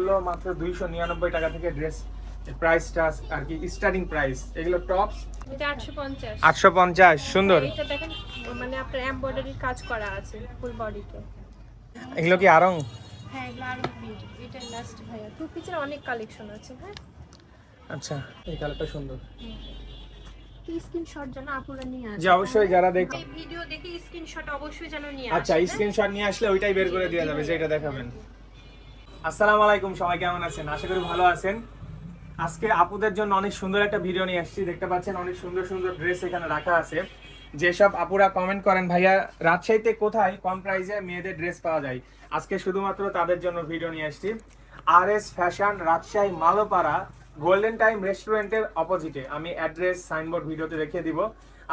বললো মাত্র 299 টাকা থেকে ড্রেস প্রাইসটা আর কি স্টার্টিং প্রাইস। এগুলো টপস এটা 850 850 সুন্দর। এটা দেখেন মানে আপনার এমব্রয়ডারির কাজ করা আছে ফুল বডিতে। এগুলো কি আরং? হ্যাঁ এগুলো আরং প্রিন্ট। এটা লাস্ট ভাইয়া টু পিসের অনেক কালেকশন আছে। হ্যাঁ আচ্ছা এই কালারটা সুন্দর। স্ক্রিনশট যেন আপুরা নিয়ে আসে। যে অবশ্যই যারা দেখে এই ভিডিও দেখে স্ক্রিনশট অবশ্যই যেন নিয়ে আসে। আচ্ছা স্ক্রিনশট নিয়ে আসলে ওইটাই বের করে দেওয়া যাবে যেটা দেখাবেন। আসসালামু আলাইকুম, সবাই কেমন আছেন? আশা করি ভালো আছেন। আজকে আপুদের জন্য অনেক সুন্দর একটা ভিডিও নিয়ে আসছি। দেখতে পাচ্ছেন অনেক সুন্দর সুন্দর ড্রেস এখানে রাখা আছে। যেসব আপুরা কমেন্ট করেন ভাইয়া রাজশাহীতে কোথায় কম প্রাইসে মেয়েদের ড্রেস পাওয়া যায়, আজকে শুধুমাত্র তাদের জন্য ভিডিও নিয়ে আসছি। RS fashion Rajshahi Malopara golden time রেস্টুরেন্টের অপোজিটে। আমি অ্যাড্রেস সাইনবোর্ড ভিডিওতে দেখিয়ে দিব।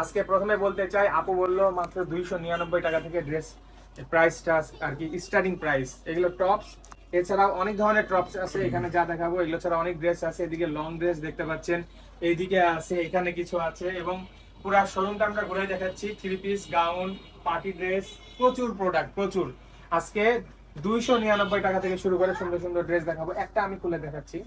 আজকে প্রথমে বলতে চাই, আপু বললো মাত্র 299 টাকা থেকে ড্রেস প্রাইসটা আর কি স্টার্টিং প্রাইস। এগুলো টপস, এছাড়াও অনেক ধরনের টপস আছে এখানে যা দেখাবো। এগুলো ছাড়া অনেক ড্রেস আছে। এদিকে লং ড্রেস দেখতে পাচ্ছেন, এইদিকে আছে, এখানে কিছু আছে এবং পুরা শোরুমটা আমরা ঘুরে দেখাচ্ছি। Three piece, gown, party dress, প্রচুর প্রোডাক্ট প্রচুর। আজকে 299 টাকা থেকে শুরু করে সুন্দর সুন্দর ড্রেস দেখাবো। একটা আমি খুলে দেখাচ্ছি,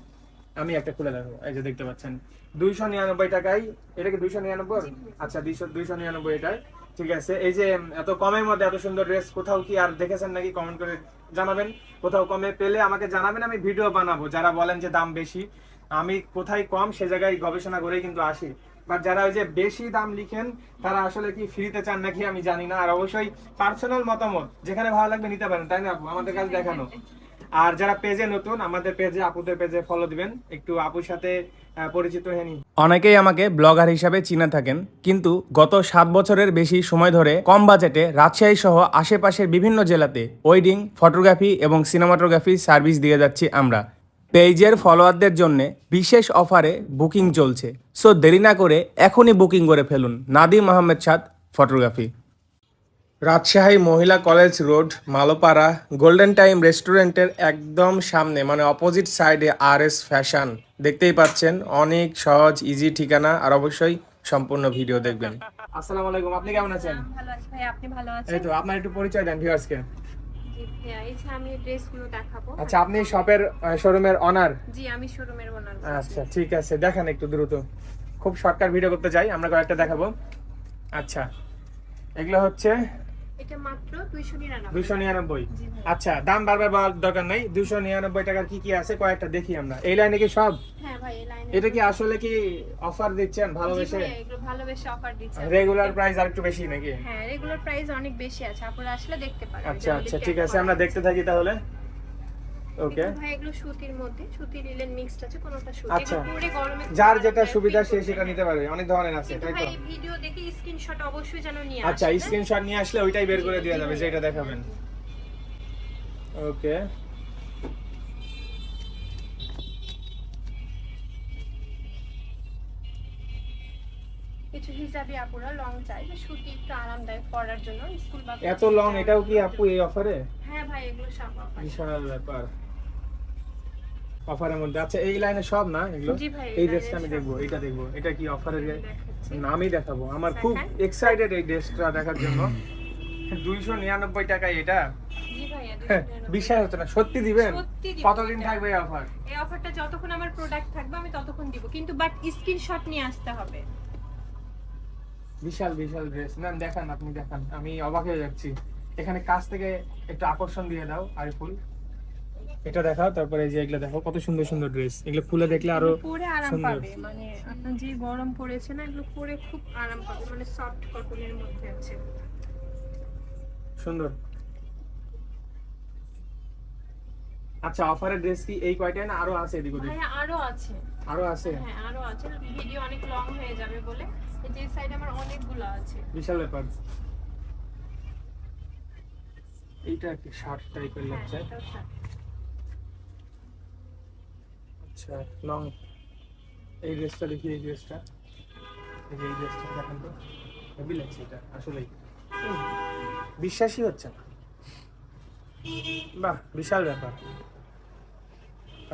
আমি একটা খুলে দেখাবো। এই যে দেখতে পাচ্ছেন 299 টাকায়। এটা কি 299? আচ্ছা 299 এটাই, ঠিক আছে। এই যে এত কমের মধ্যে এত সুন্দর ড্রেস কোথাও কি আর দেখেছেন নাকি? কমেন্ট করে জানাবেন। কোথাও কমে পেলে আমাকে জানাবেন, আমি ভিডিও বানাবো। যারা বলেন যে দাম বেশি, আমি কোথায় কম সে জায়গায় গবেষণা করেই কিন্তু আসি। বাট যারা ওই যে বেশি দাম লিখেন তারা আসলে কি ফ্রিতে চান নাকি আমি জানি না। আর অবশ্যই পার্সোনাল মতামত, যেখানে ভালো লাগবে নিতে পারেন, তাই না আপু? আমাদের কাছে দেখানো। আর যারা পেজে নতুন, আমাদের পেজে, আপুদের পেজে ফলো দিবেন, একটু আপুর সাথে পরিচিত হয়ে নিন। অনেকেই আমাকে ব্লগার হিসাবে চিনে থাকেন, কিন্তু গত 7 বছরের বেশি সময় ধরে কম বাজেটে রাজশাহী সহ আশেপাশের বিভিন্ন জেলাতে ওয়েডিং, ফটোগ্রাফি এবং সিনেমাটোগ্রাফি সার্ভিস দিয়ে যাচ্ছি আমরা। পেজের ফলোয়ারদের জন্য বিশেষ অফারে বুকিং চলছে। সো দেরি না করে এখনই বুকিং করে ফেলুন। নাদিম আহমেদ সাদ ফটোগ্রাফি, রাজশাহী মহিলা college road, Malopara golden time রেস্টুরেন্টের একদম সামনে, মানে অপোজিট সাইডে RS ফ্যাশন। দেখতেই পাচ্ছেন, অনেক সহজ ইজি ঠিকানা। আর অবশ্যই সম্পূর্ণ ভিডিও দেখবেন। আসসালামু আলাইকুম, আপনি কেমন আছেন? ভালো আছি ভাই, আপনি ভালো আছেন? এই তো, আপনার একটু পরিচয় দেন ভিউয়ার্সকে। জি ভাইয়া, এই যে আমি ড্রেসগুলো দেখাবো। আচ্ছা, আপনি শপের শোরুমের অনার? জি আমি শোরুমের ওনার। আচ্ছা ঠিক আছে, দেখান একটু দ্রুত। খুব শর্টকাট ভিডিও করতে চাই, আমরা কয়েকটা দেখাবো। আচ্ছা এগুলো হচ্ছে এটা মাত্র 299। 299। জি ভাই। আচ্ছা দাম বারবার বলার দরকার নাই। 299 টাকার কি কি আছে কয়েকটা দেখি আমরা। এই লাইনে কি সব? হ্যাঁ ভাই এই লাইনে। এটা কি আসলে কি অফার দিচ্ছেন ভালোবেসে? জি ভাই এগুলো ভালোবেসে অফার দিচ্ছি। রেগুলার প্রাইস আর একটু বেশি নাকি? হ্যাঁ রেগুলার প্রাইস অনেক বেশি আছে, আপনারা আসলে দেখতে পারেন। আচ্ছা আচ্ছা ঠিক আছে, আমরা দেখতে থাকি তাহলে। ওকে ভাই এগুলো সুতির মধ্যে, সুতি লিলেন মিক্সড আছে, কোনটা সুতি। আচ্ছা, এগুলো পুরো গরমে যার যেটা সুবিধা সে সেটা নিতে পারবে, অনেক ধরনের আছে তাই তো? ভাই ভিডিও দেখে স্ক্রিনশট অবশ্যই যেন নিয়ে আসে। আচ্ছা স্ক্রিনশট নিয়ে আসলে ওইটাই বের করে দেওয়া যাবে যেটা দেখাবেন। ওকে কিছু হিসাবে আপুরা লং চাই, যে সুতি একটু আরামদায়ক পরার জন্য স্কুল বা এত লং, এটাও কি আপু এই অফারে? হ্যাঁ ভাই এগুলো সব অফার। বিশাল ব্যাপার অফারের মধ্যে। আচ্ছা এই লাইনে সব না এগুলো? জি ভাই এই ড্রেসটা আমি দেখবো, এটা দেখবো। এটা কি অফারের? দেখাচ্ছি। আমি দেখাবো, আমার খুব এক্সাইটেড এই ড্রেসটা দেখার জন্য। 299 টাকায় এটা? জি ভাই বিশ্বাস হচ্ছে না, সত্যি দিবেন? সত্যি দিব। কতদিন থাকবে এই অফার? এই অফারটা যতক্ষণ আমার প্রোডাক্ট থাকবে আমি ততক্ষণ দিব, কিন্তু বাট স্ক্রিনশট নিয়ে আসতে হবে। বিশাল বিশাল ড্রেস। না দেখান, আপনি দেখান, আমি অবাক হয়ে যাচ্ছি। এখানে কাছ থেকে একটু আকর্ষণ দিয়ে দাও আরিফুল। এটা দেখাও, তারপরে এই যে এগুলো দেখো, কত সুন্দর সুন্দর ড্রেস। এগুলো খুলে দেখলে আরো পরে আরাম সুন্দর। পাবে, মানে আপনার যে গরম পড়েছে না, এগুলো পরে খুব আরাম পাবে, মানে সফট কটনের মধ্যে আছে। সুন্দর। আচ্ছা অফারের ড্রেস কি এই কয়টাই না আরো আছে এদিক ওদিক? ভাই আরো আছে। আরো আছে? হ্যাঁ আরো আছে, ভিডিও অনেক লং হয়ে যাবে বলে এই যে সাইডে আমার অনেকগুলো আছে। বিশাল ব্যাপার। এইটা কি শার্ট টাইপের লাগছে? এটাও শার্ট। আচ্ছা লং। এই ড্রেসটা দেখি, এই ড্রেসটা, এই যে এই ড্রেসটা দেখেন তো, হেভি লাগছে এটা আসলেই, বিশ্বাসই হচ্ছে না। বাহ বিশাল ব্যাপার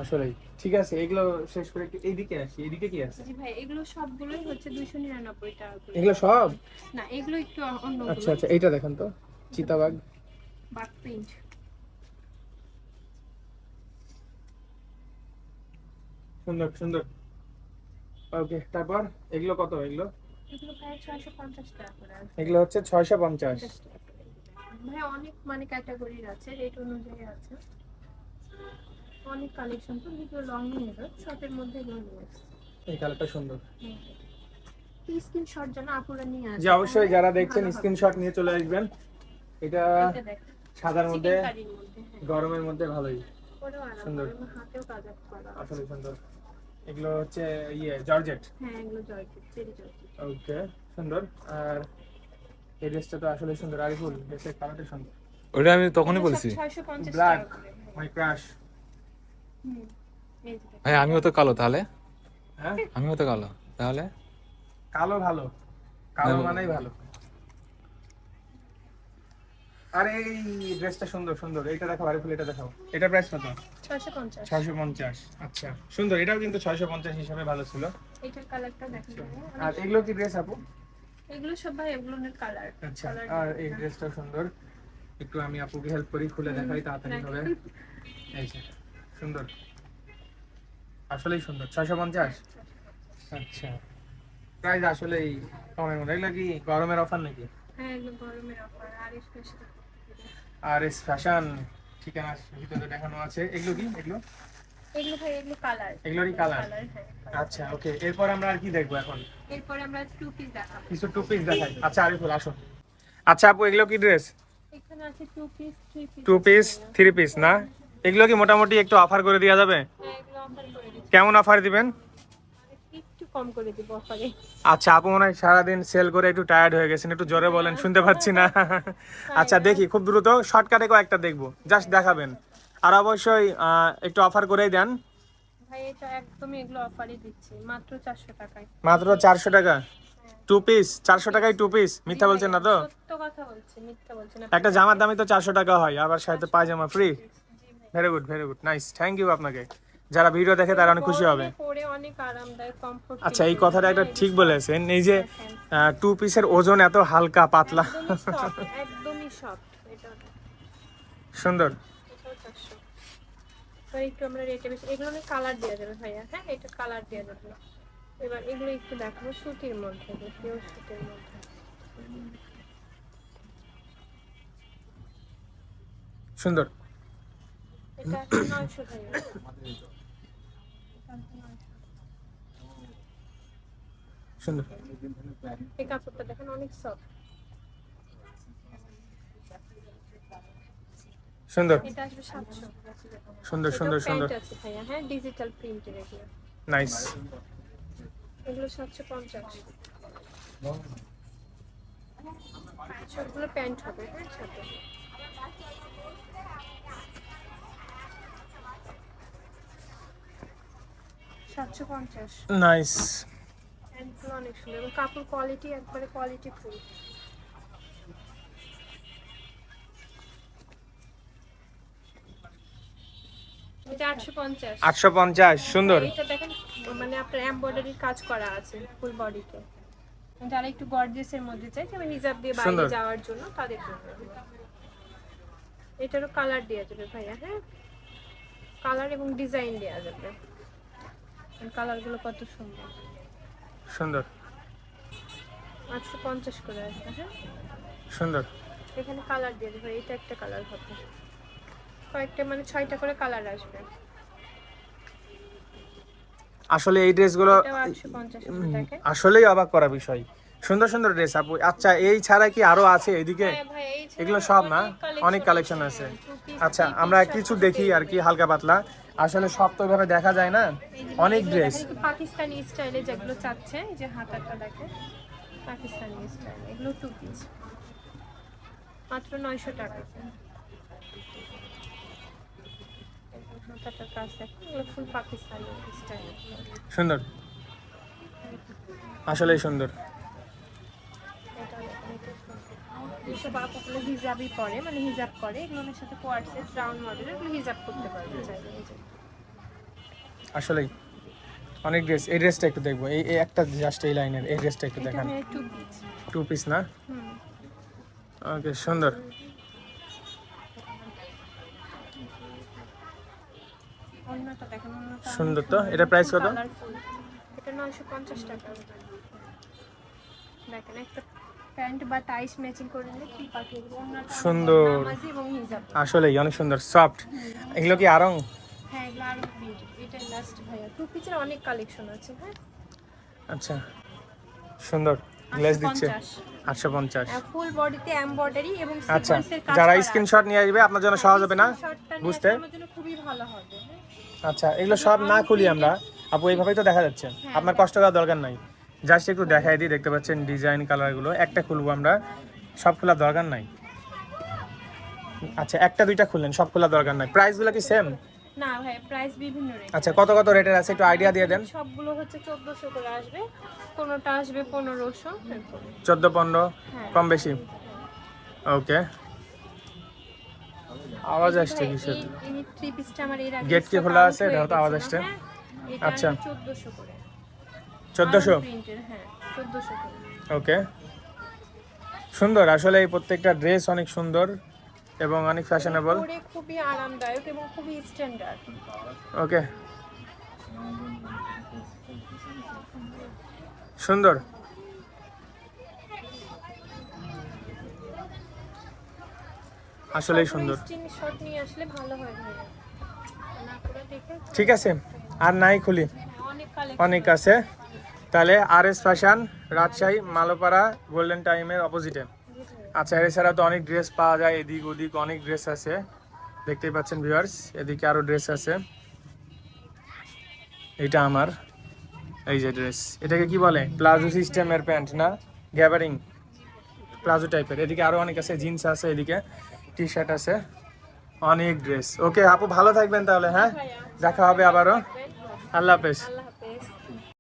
আসলেই। ঠিক আছে এগুলো শেষ করে একটু এইদিকে আসি। এইদিকে কি আছে? জি ভাই এগুলো সবগুলোই হচ্ছে 299 টাকা করে। এগুলো সব? না এগুলো একটু অন্য। আচ্ছা আচ্ছা এইটা দেখেন তো, চিতাবাগ বাক প্রিন্ট। সুন্দর সুন্দর। ওকে, তারপর এগুলো কত? এগুলো এগুলো প্রায় 650 টাকা করে আছে। এগুলো হচ্ছে 650। 50 টাকা করে। ভাই অনেক মানে ক্যাটাগরির আছে, রেট অনুযায়ী আছে, অনেক কালেকশন। তো এগুলো লং নিয়ে যাবে, শর্টের মধ্যে এগুলো নিয়ে আসছে। এই কালারটা সুন্দর। স্ক্রিনশট যেন আপুরা নিয়ে আসে। যে অবশ্যই যারা দেখছেন স্ক্রিনশট নিয়ে চলে আসবেন। এটা এটা দেখেন সাদার মধ্যে, চিকেন কারির মধ্যে, হ্যাঁ গরমের মধ্যে ভালোই পরেও আরাম সুন্দর। করে, হাতেও কাজ করা আছে। আসলে সুন্দর। এগুলো হচ্ছে জর্জেট। হ্যাঁ এগুলো জর্জেট, চেরি জর্জেট। ওকে, সুন্দর। আর এই ড্রেসটা তো আসলে সুন্দর। আরিফুল, ড্রেসের কালারটা সুন্দর। ওটা আমি তখনই বলছি। 650 ব্ল্যাক, টাকা করে। মাই ক্রাশ। হুম, এই যে দেখেন। ভাই আমিও তো কালো, তাহলে হ্যাঁ, আমিও তো কালো তাহলে। কালো ভালো, কালো মানেই ভালো। আরে এই ড্রেসটা সুন্দর সুন্দর। এইটা দেখাও আরিফুল, এটা দেখাও। এটা প্রাইস কত? 650। 650। আচ্ছা সুন্দর। এটাও কিন্তু 650 হিসাবে ভালো ছিল। এটার কালারটা দেখেন। আর এগুলো কি ড্রেস আপু? এগুলো সব ভাই এগুলোর কালার। আচ্ছা, আর এই ড্রেসটাও সুন্দর। একটু আমি আপুকে হেল্প করি, খুলে দেখাই তাড়াতাড়ি হবে। এই যে সুন্দর, আসলেই সুন্দর। 650। আচ্ছা, প্রাইস আসলেই কমের মধ্যে। এগুলো কি গরমের অফার নাকি? হ্যাঁ এগুলো গরমের অফার। আর স্পেশাল আর এস ফ্যাশন ঠিকানা ভিতরে দেখানো আছে। এগুলো কি? এগুলো এগুলো ভাই এগুলো কালার। এগুলোরই কালার। হ্যাঁ colour। আচ্ছা ওকে, এরপর আমরা আর কি দেখবো এখন? এরপরে আমরা টু পিস দেখাবো। কিছু টু পিস দেখাই। আচ্ছা আরিফুল আসো। আচ্ছা আপু, এগুলো কি ড্রেস? এখানে আছে two piece, three piece. Two piece, three piece না? এগুলো কি মোটামুটি একটু অফার করে দেওয়া যাবে? হ্যাঁ এগুলো অফার করে দিচ্ছি। কেমন অফার দিবেন? একটু কম করে দিব অফারে। আচ্ছা, আপু মনে হয় সারাদিন সেল করে একটু টায়ার্ড হয়ে গেছেন, একটু জোরে বলেন, শুনতে পাচ্ছি না। আচ্ছা দেখি, খুব দ্রুত শর্টকাটে কয়েকটা দেখবো, জাস্ট দেখাবেন। আর অবশ্যই একটু অফার করেই দেন। ভাই এটা একদমই এগুলো অফারই দিচ্ছি মাত্র 400 টাকায়। মাত্র 400 টাকা টু পিস? 400 টাকায় টু পিস? মিথ্যা বলছেন না তো? সত্য কথা বলছি, মিথ্যা বলছি না। একটা জামার দামই তো 400 টাকা হয়, আবার সাথে পায়জামা free. Very good, very good, nice, thank you আপনাকে। যারা ভিডিও দেখে তারা অনেক খুশি হবে। পরে অনেক আরামদায়ক, কমফোর্ট। আচ্ছা, এই কথাটা একটা ঠিক বলেছেন। এই যে টু পিসের ওজন এত হালকা পাতলা, একদমই সফট। এটা সুন্দর। এটাও 400। তো একটু আমরা রেটে বেশি, এগুলো অনেক কালার দেওয়া যাবে ভাইয়া। হ্যাঁ এটা কালার দেওয়া যাবে। এবার এগুলো একটু দেখাবো সুতির মধ্যে, পিওর সুতির মধ্যে। সুন্দর এটা 900 ভাইয়া। সুন্দর। এই কাপড়টা দেখেন অনেক সফট। সুন্দর এটা আসবে 700। সুন্দর সুন্দর সুন্দর। প্রিন্ট আছে ভাইয়া, হ্যাঁ ডিজিটাল প্রিন্টের এগুলো। নাইস। এগুলো 750। সবগুলো প্যান্ট হবে, হ্যাঁ সাথে। নাইস। প্যান্টগুলো অনেক সুন্দর এবং কাপড় কোয়ালিটি একবারে কোয়ালিটি ফুল। এটা 850। 850 সুন্দর। এটা দেখেন মানে আপনার এমব্রয়ডারির কাজ করা আছে ফুল বডিতে। যারা একটু গর্জিয়াসের মধ্যে চাই, যেমন হিজাব দিয়ে বাইরে সুন্দর। যাওয়ার জন্য, তাদের জন্য। এটারও কালার দেওয়া যাবে ভাইয়া, হ্যাঁ কালার এবং ডিজাইন দেওয়া যাবে। কালারগুলো কত সুন্দর। সুন্দর 850 করে আসবে, হ্যাঁ সুন্দর। এখানে কালার দিয়ে দেবে। এটা একটা কালার হবে, কয়েকটা মানে 6টা করে কালার আসবে। আসলে এই ড্রেসগুলো এটাও 850 করে দেখেন। আসলেই অবাক করা বিষয়। সুন্দর সুন্দর ড্রেস আপু। আচ্ছা, এই ছাড়া কি আরো আছে এদিকে? হ্যাঁ ভাই, এই ছাড়া এগুলো সব না? অনেক collection কালেকশন আছে। two piece, আচ্ছা, three আমরা piece কিছু সব দেখি আর কি, হালকা পাতলা। আসলে সব তো এভাবে দেখা যায় না, এই যে অনেক এগুলো ড্রেস। দেখেন একটু পাকিস্তানি স্টাইলে যেগুলো চাচ্ছে, এই যে হাতাটা দেখেন পাকিস্তানি স্টাইল। এগুলো টু পিস মাত্র 900 টাকা। হাতাটার কাজ দেখেন, এগুলো ফুল পাকিস্তানি স্টাইল। সুন্দর, আসলেই সুন্দর। এটা দেখেন, এটা সুন্দর। যেসব আপুগুলো হিজাবই পরে, মানে হিজাব করে, এগুলোর সাথে কোয়ার্সেট রাউন্ড মডেল, এগুলো হিজাব করতে পারবে চাইলে। এই যে আসলেই অনেক ড্রেস। এই ড্রেসটা একটু দেখবো, এই এই একটা জাস্ট এই লাইনের এই ড্রেসটা একটু এটা দেখান। Two piece. টু পিস না? হুম ওকে, সুন্দর। অন্যটা দেখেন দেখেন অন্যটা অনেক সুন্দর তো। এটা প্রাইস কত? কালারফুল। এটা 950 টাকা। দেখেন একটা প্যান্ট বা টাইস ম্যাচিং করে নিলে কি পাঠিয়ে দেবো। অন্যটা সুন্দর। নামাজি এবং হিজাব। আসলেই অনেক সুন্দর, সফট। এগুলো কি আরং? হ্যাঁ এগুলো আরো প্রিন্ট। এটা লাস্ট ভাইয়া টু পিসের অনেক কালেকশন আছে। হ্যাঁ আচ্ছা, সুন্দর গ্লেজ দিচ্ছে। 850 850। ফুল বডিতে এমব্রয়ডারি এবং আচ্ছা, সিকোয়েন্সের কাজ যারা করা স্ক্রিনশট নিয়ে আসবে আপনার জন্য সহজ হবে না বুঝতে। আমার জন্য খুবই ভালো হবে। আচ্ছা, এগুলো সব না খুলি আমরা আপু, এইভাবেই তো দেখা যাচ্ছে, আপনার কষ্ট করার দরকার নাই। জাস্ট একটু দেখাই দিই, দেখতে পাচ্ছেন ডিজাইন কালারগুলো। একটা খুলবো আমরা, সব খোলার দরকার নাই। আচ্ছা, একটা দুইটা খুললেন, সব খোলার দরকার নাই। প্রাইসগুলো কি সেম? না ভাই প্রাইস বিভিন্ন রেট। আচ্ছা, কত কত রেটের আছে একটু আইডিয়া দিয়ে দেন। সবগুলো হচ্ছে 1400 করে আসবে, কোনটা আসবে 1500 এরকম। 14-15 কম বেশি। ওকে, আওয়াজ আসছে কিসের? এই থ্রি পিসটা আমার এর আগে গেট কি খোলা আছে? এটা তো আওয়াজ আসছে। এটা আচ্ছা। 1400 করে। 1400? প্রিন্টের, হ্যাঁ 1400 করে। ওকে, সুন্দর। আসলে এই প্রত্যেকটা ড্রেস অনেক সুন্দর এবং অনেক ফ্যাশনেবল। পরে খুবই আরামদায়ক এবং খুবই স্ট্যান্ডার্ড। ওকে, সুন্দর। আসলেই সুন্দর। স্ক্রিনশট নিয়ে আসলে ভালো হয় ভাইয়া। না করে দেখে ঠিক আছে, আর নাই খুলি, অনেক কালেকশন। অনেক আছে। তাহলে RS fashion, Rajshahi Malopara golden টাইমের অপোজিটে। আচ্ছা, এছাড়া তো অনেক ড্রেস পাওয়া যায়, এদিক ওদিক অনেক ড্রেস আছে, দেখতেই পাচ্ছেন ভিউয়ার্স। এদিকে আরো ড্রেস আছে। এটা আমার এই যে ড্রেস, এটাকে কি বলে? প্লাজো সিস্টেমের প্যান্ট না, গ্যাবারিং প্লাজো টাইপের। এদিকে আরো অনেক আছে, জিন্স আছে, এদিকে টি শার্ট আছে, অনেক ড্রেস। ওকে আপু, ভালো থাকবেন তাহলে। হ্যাঁ, দেখা হবে আবারও। আল্লাহ হাফেজ। আল্লাহ